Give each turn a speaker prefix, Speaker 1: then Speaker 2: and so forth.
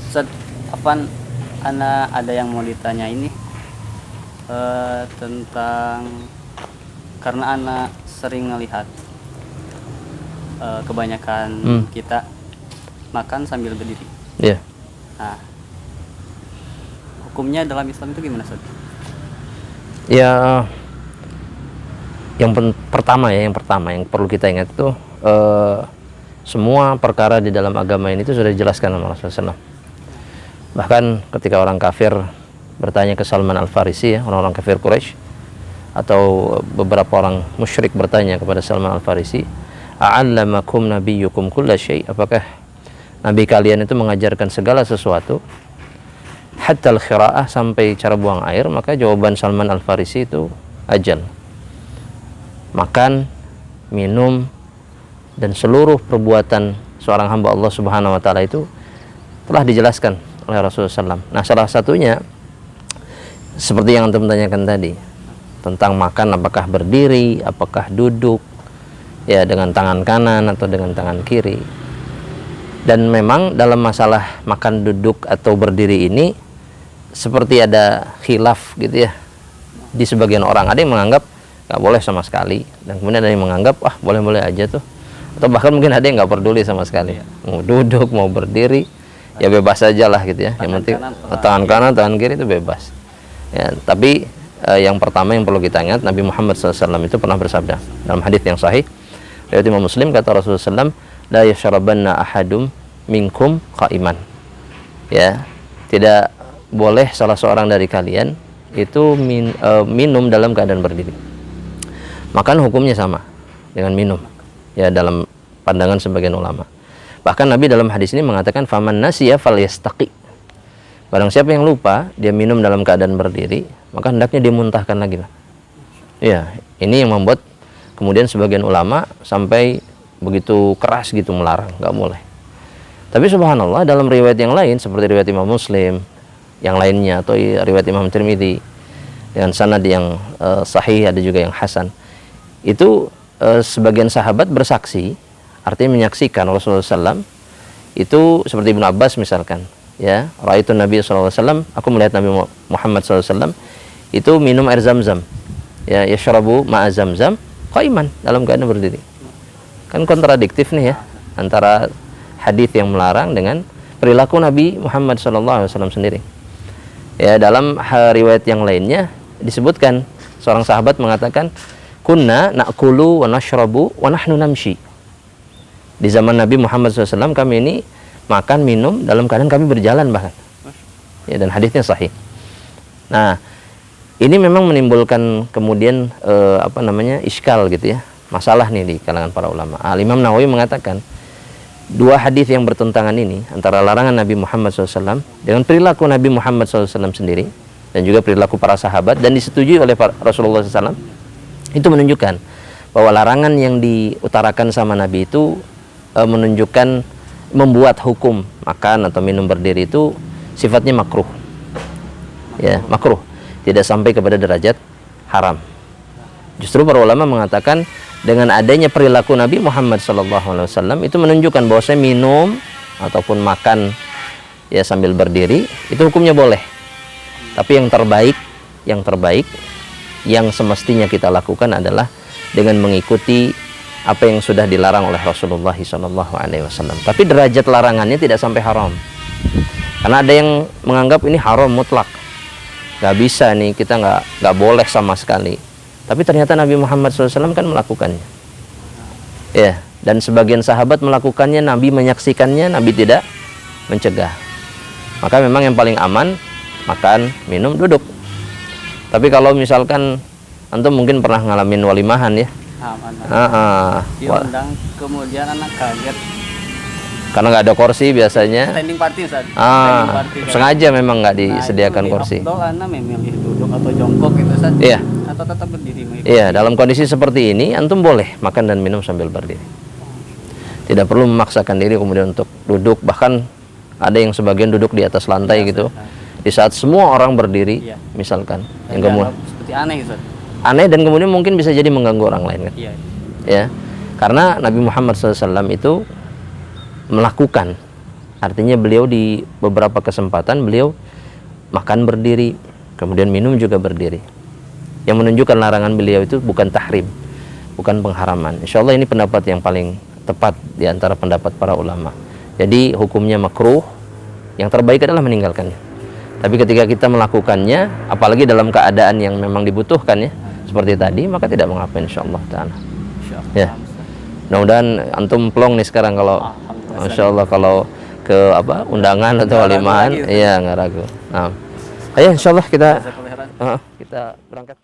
Speaker 1: Ustaz, ada yang mau ditanya ini tentang, karena anak sering ngelihat kebanyakan kita makan sambil berdiri.
Speaker 2: Iya.
Speaker 1: Nah, hukumnya dalam Islam itu gimana, Ustaz?
Speaker 2: Ya, yang pertama yang perlu kita ingat itu semua perkara di dalam agama ini itu sudah dijelaskan oleh Rasulullah SAW. Bahkan ketika orang kafir bertanya ke Salman Al-Farisi, ya, orang-orang kafir Quraisy, atau beberapa orang musyrik bertanya kepada Salman Al-Farisi, "A'allamakum nabiyyukum kulla syai'?" Apakah nabi kalian itu mengajarkan segala sesuatu, hatta al-khira'ah, sampai cara buang air? Maka jawaban Salman Al-Farisi itu ajal. Makan, minum, dan seluruh perbuatan seorang hamba Allah Subhanahu wa taala itu telah dijelaskan oleh Rasulullah SAW. Nah, salah satunya seperti yang antum tanyakan tadi, tentang makan, apakah berdiri, apakah duduk, ya, dengan tangan kanan atau dengan tangan kiri. Dan memang dalam masalah makan, duduk, atau berdiri ini seperti ada khilaf gitu ya di sebagian orang. Ada yang menganggap nggak boleh sama sekali, dan kemudian ada yang menganggap boleh-boleh aja tuh, atau bahkan mungkin ada yang nggak peduli sama sekali, mau duduk mau berdiri ya bebas aja lah gitu ya, yang penting tangan kanan tangan kiri itu bebas ya. Tapi yang pertama yang perlu kita ingat, Nabi Muhammad SAW itu pernah bersabda dalam hadis yang sahih riwayat Imam Muslim, kata Rasulullah SAW, la yashrabanna ahadum minkum qa'iman, ya, tidak boleh salah seorang dari kalian itu minum dalam keadaan berdiri. Makan hukumnya sama dengan minum, ya, dalam pandangan sebagian ulama. Bahkan Nabi dalam hadis ini mengatakan, faman nasiya falyastaqi, barang siapa yang lupa dia minum dalam keadaan berdiri, maka hendaknya dimuntahkan lagi lah. Ya, ini yang membuat kemudian sebagian ulama sampai begitu keras gitu melarang, nggak boleh. Tapi subhanallah, dalam riwayat yang lain seperti riwayat Imam Muslim yang lainnya, atau riwayat Imam Tirmidzi dengan sanad yang sahih, ada juga yang hasan, itu sebagian sahabat bersaksi, artinya menyaksikan Rasulullah SAW itu seperti Ibnu Abbas misalkan, ya, raaitu Nabi SAW, aku melihat Nabi Muhammad SAW itu minum air zam-zam, ya, yashrabu ma'a zam-zam qaiman, dalam keadaan berdiri. Kan kontradiktif nih ya antara hadis yang melarang dengan perilaku Nabi Muhammad SAW sendiri. Ya, dalam riwayat yang lainnya disebutkan seorang sahabat mengatakan, kunna na'kulu wa nashrabu wa nahnu namshi. Di zaman Nabi Muhammad SAW kami ini makan minum dalam keadaan kami berjalan bahkan. Ya, dan hadisnya sahih. Nah, ini memang menimbulkan kemudian iskal gitu ya, masalah nih di kalangan para ulama. Imam Nawawi mengatakan dua hadis yang bertentangan ini, antara larangan Nabi Muhammad SAW dengan perilaku Nabi Muhammad SAW sendiri, dan juga perilaku para sahabat, dan disetujui oleh Rasulullah SAW, itu menunjukkan bahwa larangan yang diutarakan sama Nabi itu menunjukkan membuat hukum makan atau minum berdiri itu sifatnya makruh, ya, makruh, tidak sampai kepada derajat haram. Justru para ulama mengatakan dengan adanya perilaku Nabi Muhammad SAW itu menunjukkan bahwa saya minum ataupun makan, ya, sambil berdiri itu hukumnya boleh. Tapi yang terbaik yang semestinya kita lakukan adalah dengan mengikuti apa yang sudah dilarang oleh Rasulullah SAW. Tapi derajat larangannya tidak sampai haram, karena ada yang menganggap ini haram mutlak, nggak bisa nih, kita nggak boleh sama sekali. Tapi ternyata Nabi Muhammad SAW kan melakukannya, ya, dan sebagian sahabat melakukannya, Nabi menyaksikannya, Nabi tidak mencegah. Maka memang yang paling aman makan, minum, duduk. Tapi kalau misalkan antum mungkin pernah ngalamin walimahan ya,
Speaker 1: diundang kemudian anak kaget
Speaker 2: karena nggak ada kursi biasanya.
Speaker 1: Standing party, Ustaz.
Speaker 2: Sengaja memang nggak disediakan kursi.
Speaker 1: Anak memilih duduk atau jongkok gitu, Ustaz.
Speaker 2: Iya.
Speaker 1: Atau tetap berdiri?
Speaker 2: Iya, dalam kondisi seperti ini antum boleh makan dan minum sambil berdiri. Tidak perlu memaksakan diri kemudian untuk duduk, bahkan ada yang sebagian duduk di atas lantai gitu. Di saat semua orang berdiri, misalkan, yang kemudian
Speaker 1: seperti aneh, Ustaz.
Speaker 2: Aneh, dan kemudian mungkin bisa jadi mengganggu orang lain kan.
Speaker 1: Iya.
Speaker 2: Ya, karena Nabi Muhammad SAW itu melakukan Artinya beliau di beberapa kesempatan beliau makan berdiri, kemudian minum juga berdiri. Yang menunjukkan larangan beliau itu bukan tahrim, bukan pengharaman. Insya Allah ini pendapat yang paling tepat di antara pendapat para ulama. Jadi hukumnya makruh, yang terbaik adalah meninggalkannya. Tapi ketika kita melakukannya, apalagi dalam keadaan yang memang dibutuhkan ya, seperti tadi, maka tidak mengapa insya Allah ta'ala. Ya. Mudah-mudahan antum plong nih sekarang kalau Masya Allah kalau ke undangan atau walimahan, iya nggak ragu. Nah, ayo insya Allah kita berangkat.